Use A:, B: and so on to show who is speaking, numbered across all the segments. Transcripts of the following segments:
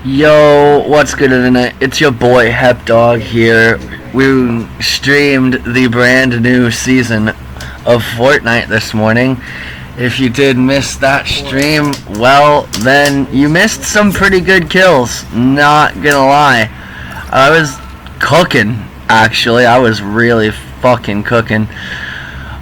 A: Yo, what's good internet? It's your boy Hep Dog here. We streamed the brand new season of Fortnite this morning. If you did miss that stream, well, then you missed some pretty good kills. Not gonna lie. I was cooking, actually. I was really fucking cooking.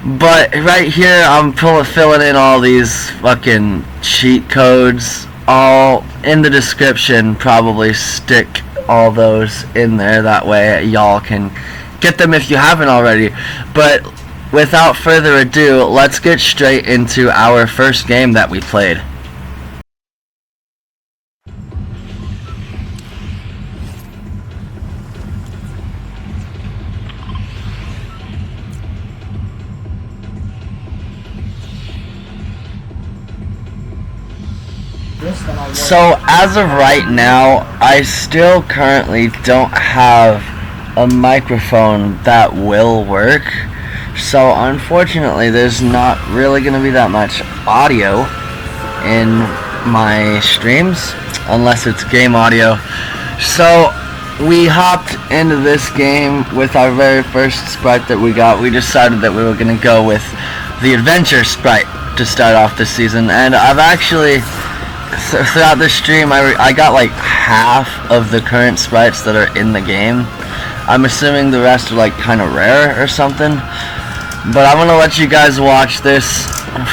A: But right here, I'm filling in all these fucking cheat codes. All in the description. Probably stick all those in there. That way y'all can get them if you haven't already. But without further ado, let's get straight into our first game that we played. So as of right now, I still currently don't have a microphone that will work. So unfortunately, there's not really going to be that much audio in my streams, unless it's game audio. So we hopped into this game with our very first sprite that we got. We decided that we were going to go with the adventure sprite to start off this season, and I've actually, throughout the stream, I got like half of the current sprites that are in the game. I'm assuming the rest are like kind of rare or something. But I'm gonna let you guys watch this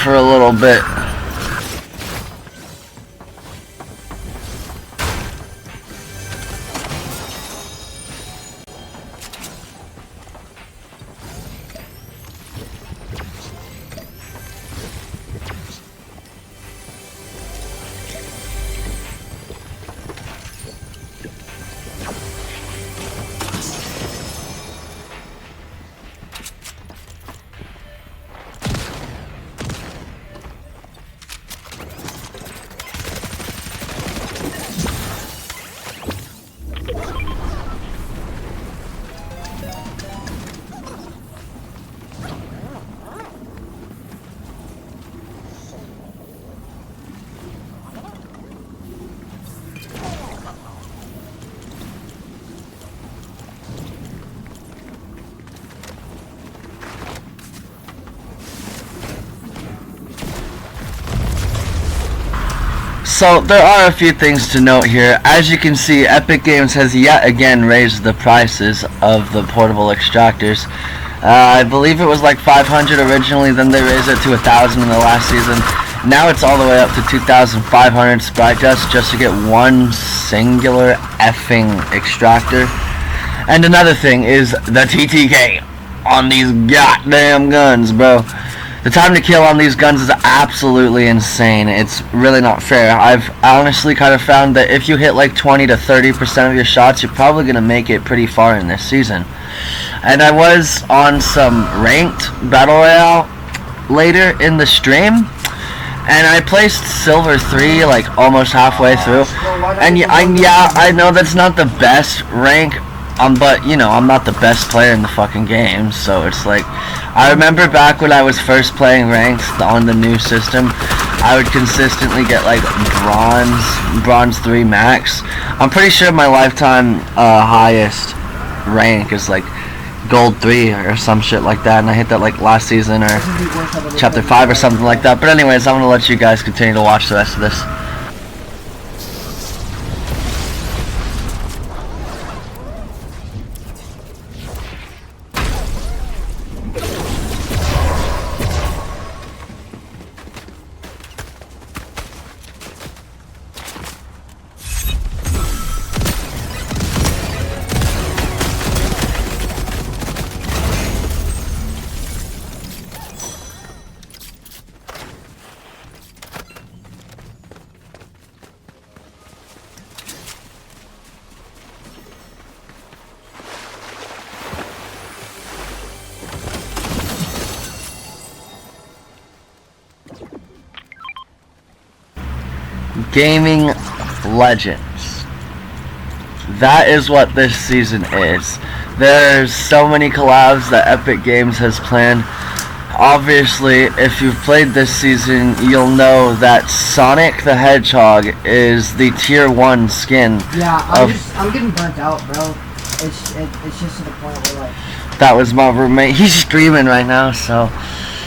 A: for a little bit. So there are a few things to note here. As you can see, Epic Games has yet again raised the prices of the portable extractors. I believe it was like 500 originally, then they raised it to 1,000 in the last season. Now it's all the way up to 2,500 sprite dust just to get one singular effing extractor. And another thing is the TTK on these goddamn guns, bro. The time to kill on these guns is absolutely insane. It's really not fair. I've honestly kind of found that if you hit like 20 to 30% of your shots, you're probably going to make it pretty far in this season. And I was on some ranked battle royale later in the stream, and I placed silver 3 like almost halfway through. And yeah, I know that's not the best rank. But, you know, I'm not the best player in the fucking game, so it's like, I remember back when I was first playing ranked on the new system, I would consistently get like bronze 3 max. I'm pretty sure my lifetime highest rank is like gold 3 or some shit like that, and I hit that like last season or chapter 5 or something like that. But anyways, I'm gonna let you guys continue to watch the rest of this. Gaming Legends. That is what this season is. There's so many collabs that Epic Games has planned. obviously, if you've played this season, you'll know that Sonic the Hedgehog is the tier 1 skin.
B: Yeah, I'm getting burnt out, bro. It's just to the point where like.
A: That was my roommate. He's streaming right now, so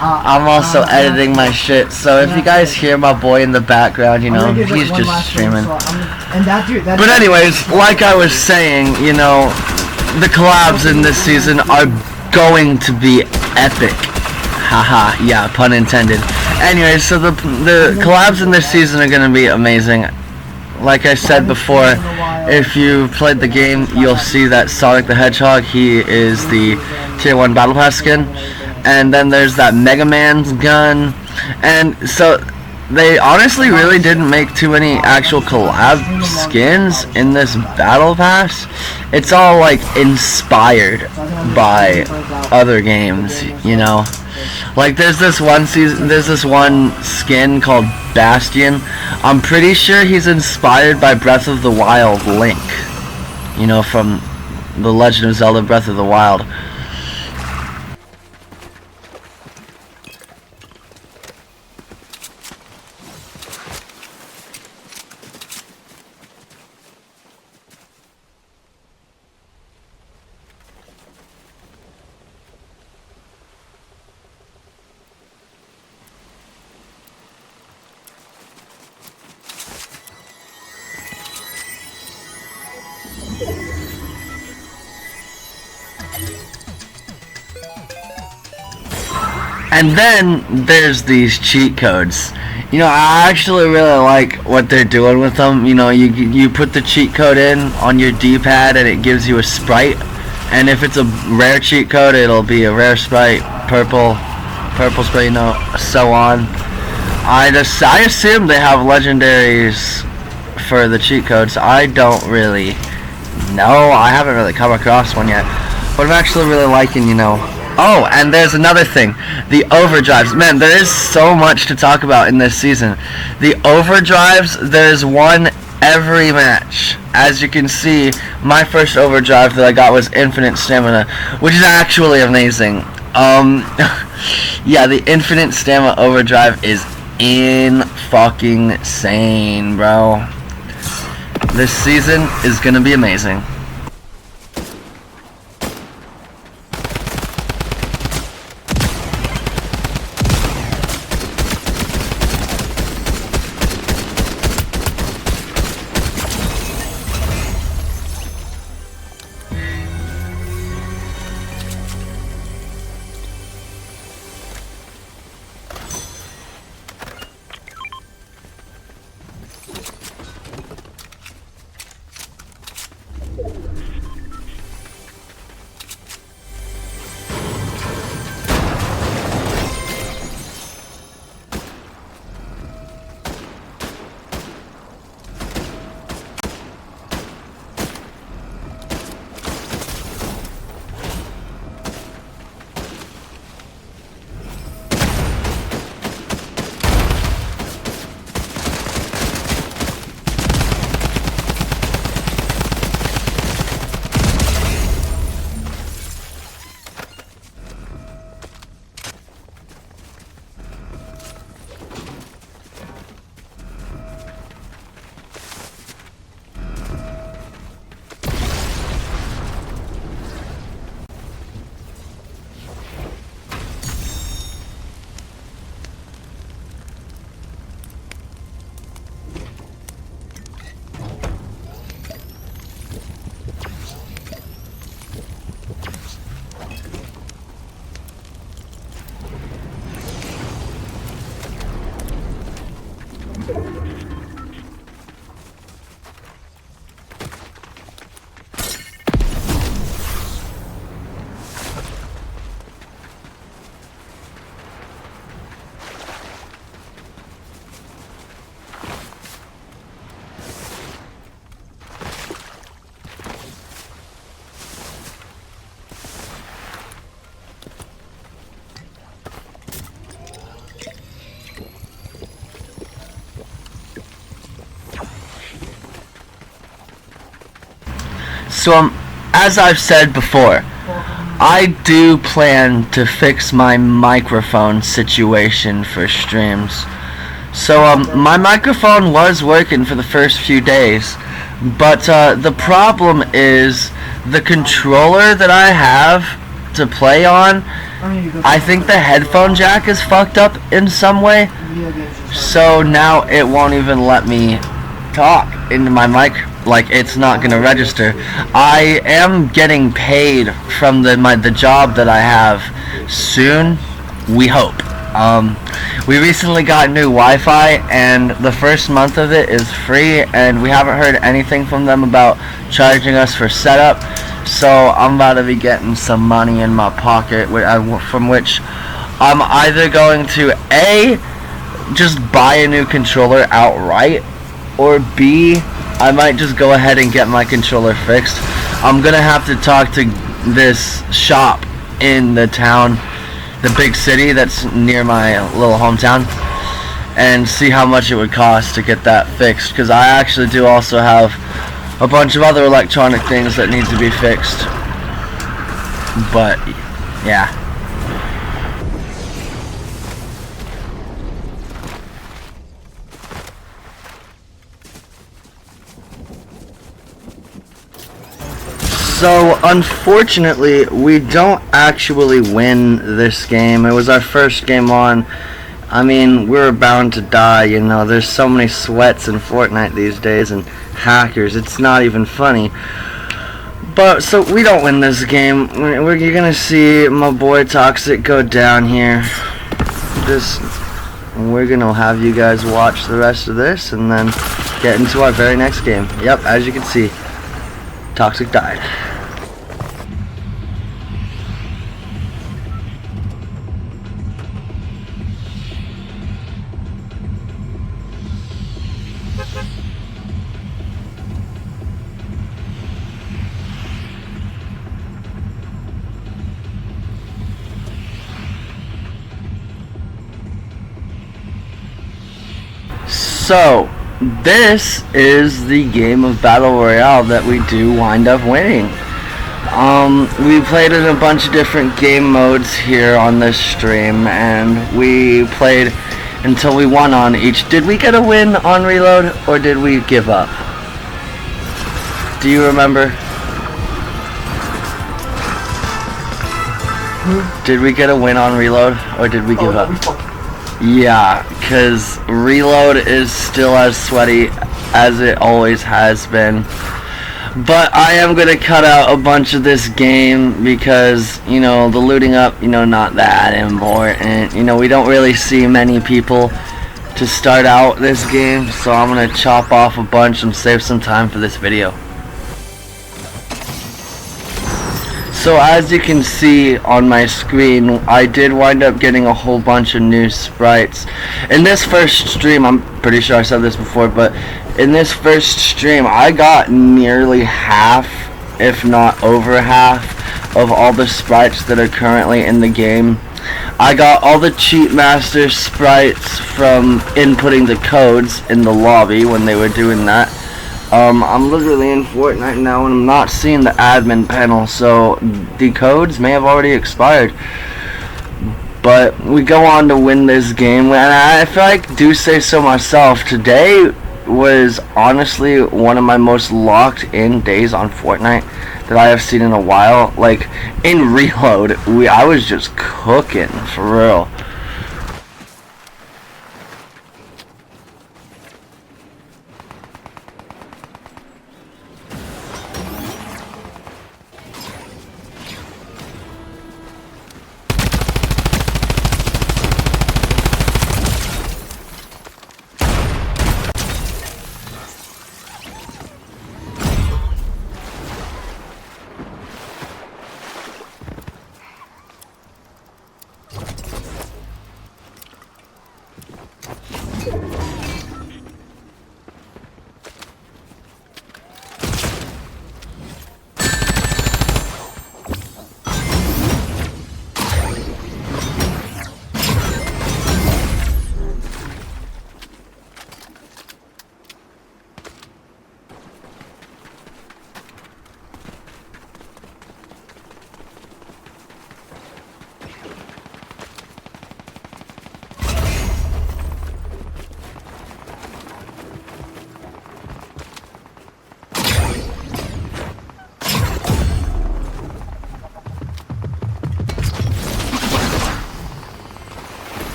A: I'm also editing my shit. So if you guys hear my boy in the background, you know, he's just streaming. But anyways, like I was saying, you know, the collabs in this season are going to be epic. Haha, yeah, pun intended. Anyways, so the collabs in this season are going to be amazing. Like I said before, if you played the game, you'll see that Sonic the Hedgehog, he is the tier 1 Battle Pass skin. And then there's that Mega Man's gun. And so they honestly really didn't make too many actual collab skins in this Battle Pass. It's all like inspired by other games, you know. Like there's this one skin called Bastion. I'm pretty sure he's inspired by Breath of the Wild Link. You know, from The Legend of Zelda Breath of the Wild. And then there's these cheat codes. You know, I actually really like what they're doing with them. You know, you put the cheat code in on your D-pad and it gives you a sprite. And if it's a rare cheat code, it'll be a rare sprite, purple sprite, you know, so on. I assume they have legendaries for the cheat codes. I don't really know. I haven't really come across one yet. But I'm actually really liking, you know. Oh, and there's another thing. The overdrives. Man, there is so much to talk about in this season. The overdrives, there's one every match. As you can see, my first overdrive that I got was infinite stamina, which is actually amazing. Yeah, the infinite stamina overdrive is insane, bro. This season is gonna be amazing. So, as I've said before, I do plan to fix my microphone situation for streams. So my microphone was working for the first few days, but the problem is the controller that I have to play on, I think the headphone jack is fucked up in some way. So now it won't even let me talk into my mic. Like, it's not gonna register. I am getting paid from the job that I have soon, we hope. We recently got new Wi-Fi, and the first month of it is free, and we haven't heard anything from them about charging us for setup. So I'm about to be getting some money in my pocket, from which I'm either going to A, just buy a new controller outright, or B, I might just go ahead and get my controller fixed. I'm gonna have to talk to this shop in the town, the big city that's near my little hometown, and see how much it would cost to get that fixed, because I actually do also have a bunch of other electronic things that need to be fixed. But yeah. So unfortunately, we don't actually win this game. It was our first game on. I mean, we were bound to die, you know. There's so many sweats in Fortnite these days and hackers. It's not even funny. But so we don't win this game. You're gonna see my boy Toxic go down here. We're gonna have you guys watch the rest of this and then get into our very next game. Yep, as you can see, Toxic died. So, this is the game of Battle Royale that we do wind up winning. We played in a bunch of different game modes here on this stream, and we played until we won on each. Did we get a win on Reload, or did we give up? Do you remember? Did we get a win on Reload, or did we give up? Yeah, because Reload is still as sweaty as it always has been. But I am going to cut out a bunch of this game because, you know, the looting up, you know, not that important. You know, we don't really see many people to start out this game, so I'm going to chop off a bunch and save some time for this video. So as you can see on my screen, I did wind up getting a whole bunch of new sprites. In this first stream, I'm pretty sure I said this before, but in this first stream, I got nearly half, if not over half, of all the sprites that are currently in the game. I got all the Cheat Master sprites from inputting the codes in the lobby when they were doing that. I'm literally in Fortnite now and I'm not seeing the admin panel, so the codes may have already expired. But we go on to win this game, and I feel like I do say so myself. Today was honestly one of my most locked in days on Fortnite that I have seen in a while. Like, in Reload, I was just cooking, for real.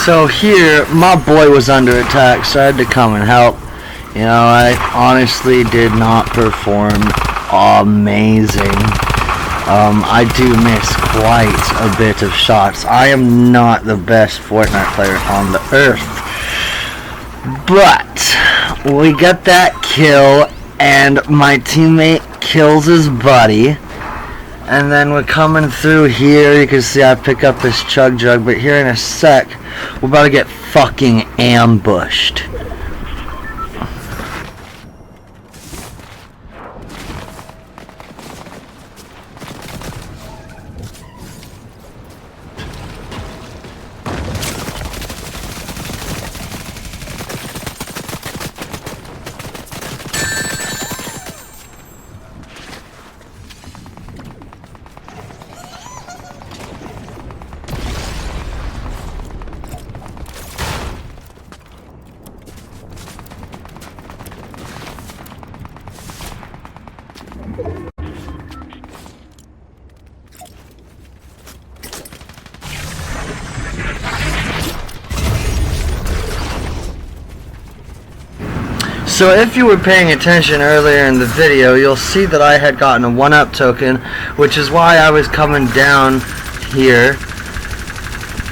A: So here, my boy was under attack, so I had to come and help. You know, I honestly did not perform amazing. I do miss quite a bit of shots. I am not the best Fortnite player on the earth. But we got that kill, and my teammate kills his buddy. And then we're coming through here. You can see I pick up this chug jug, but here in a sec, we're about to get fucking ambushed. So if you were paying attention earlier in the video, you'll see that I had gotten a 1-up token, which is why I was coming down here.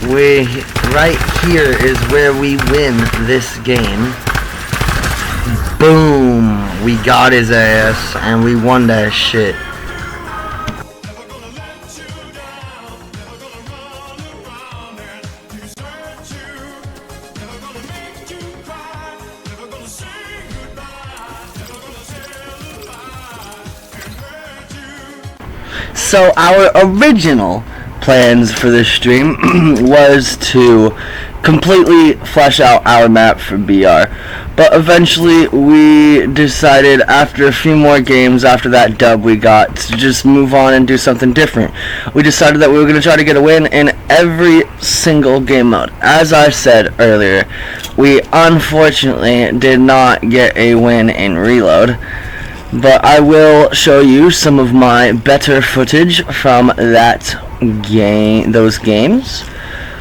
A: Right here is where we win this game. Boom! We got his ass, and we won that shit. So our original plans for this stream was to completely flesh out our map for BR, but eventually we decided after a few more games after that dub we got to just move on and do something different. We decided that we were going to try to get a win in every single game mode. As I said earlier, we unfortunately did not get a win in Reload. But I will show you some of my better footage from those games.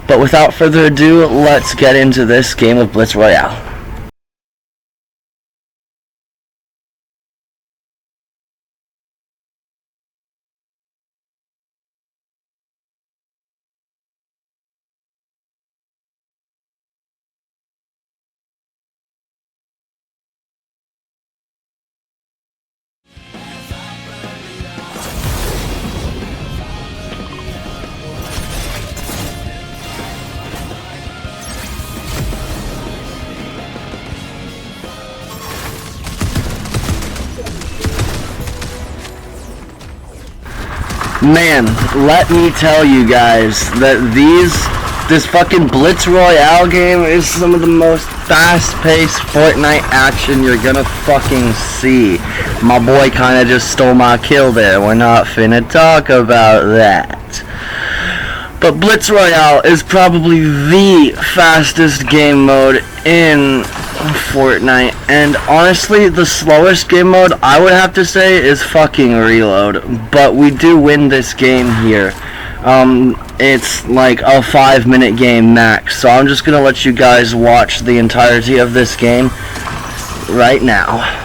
A: But without further ado, let's get into this game of Blitz Royale. Man, let me tell you guys that this fucking Blitz Royale game is some of the most fast-paced Fortnite action you're gonna fucking see. My boy kinda just stole my kill there. We're not finna talk about that. But Blitz Royale is probably the fastest game mode in Fortnite, and honestly the slowest game mode I would have to say is fucking Reload, but we do win this game here. It's like a 5-minute game max, so I'm just gonna let you guys watch the entirety of this game right now.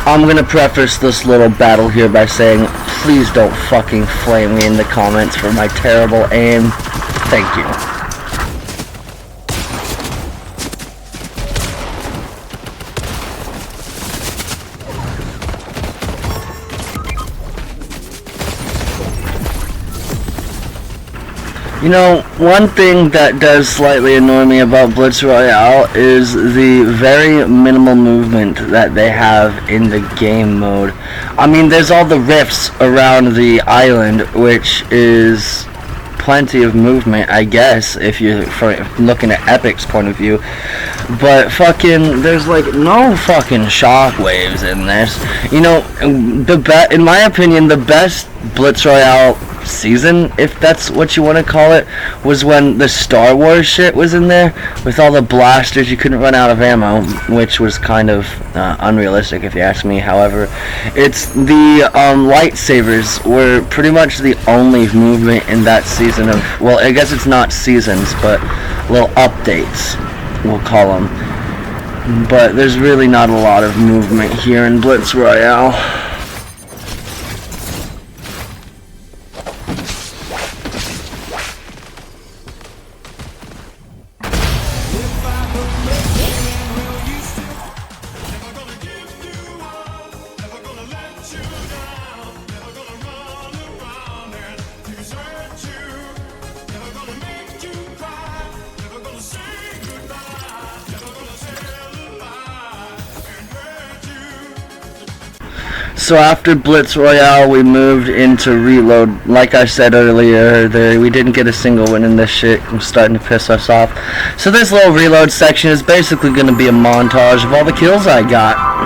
A: I'm gonna preface this little battle here by saying, please don't fucking flame me in the comments for my terrible aim. Thank you. You know, one thing that does slightly annoy me about Blitz Royale is the very minimal movement that they have in the game mode. I mean, there's all the rifts around the island, which is plenty of movement, I guess, if you're looking at Epic's point of view. But fucking, there's like no fucking shockwaves in this. You know, in my opinion, the best Blitz Royale season, if that's what you want to call it, was when the Star Wars shit was in there with all the blasters. You couldn't run out of ammo, which was kind of unrealistic if you ask me. However, it's the lightsabers were pretty much the only movement in that season of, well, I guess it's not seasons, but little updates, we'll call them. But there's really not a lot of movement here in Blitz Royale. So after Blitz Royale, we moved into Reload. Like I said earlier, we didn't get a single win in this shit. I'm starting to piss us off. So this little Reload section is basically going to be a montage of all the kills I got.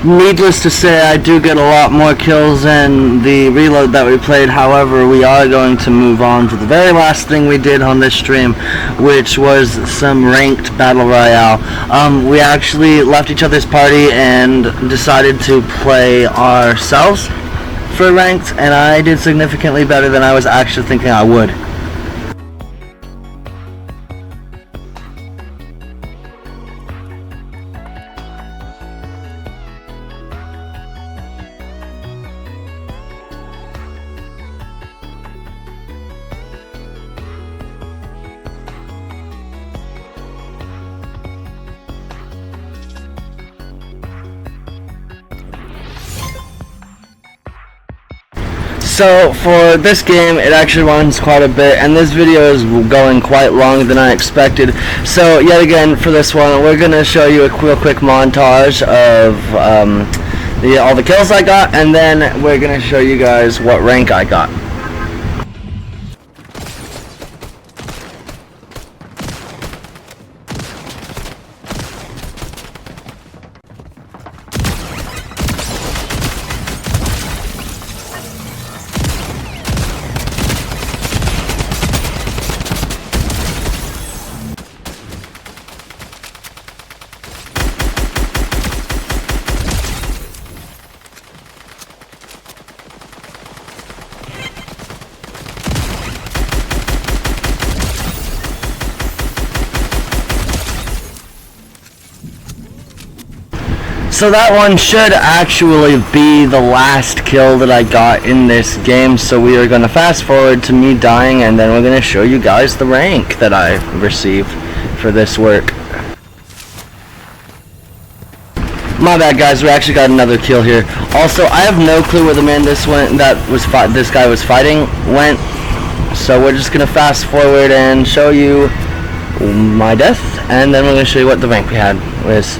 A: Needless to say, I do get a lot more kills than the reload that we played. However, we are going to move on to the very last thing we did on this stream, which was some ranked battle royale. We actually left each other's party and decided to play ourselves for ranked, and I did significantly better than I was actually thinking I would. So for this game, it actually runs quite a bit, and this video is going quite longer than I expected. So yet again, for this one, we're going to show you a real quick montage of all the kills I got, and then we're going to show you guys what rank I got. So that one should actually be the last kill that I got in this game, so we are going to fast forward to me dying, and then we're going to show you guys the rank that I received for this work. My bad, guys, we actually got another kill here. Also, I have no clue where the man this guy was fighting went, so we're just going to fast forward and show you my death, and then we're going to show you what the rank we had was.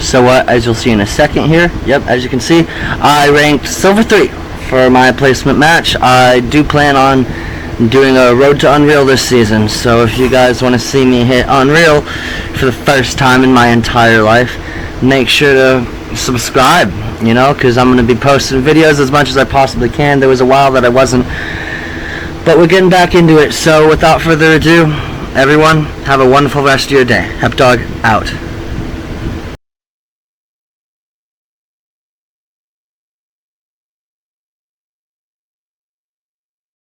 A: So as you'll see in a second here, yep, as you can see, I ranked Silver 3 for my placement match. I do plan on doing a Road to Unreal this season, so if you guys want to see me hit Unreal for the first time in my entire life, make sure to subscribe, you know, because I'm going to be posting videos as much as I possibly can. There was a while that I wasn't, but we're getting back into it. So without further ado, everyone, have a wonderful rest of your day. Hepdog out.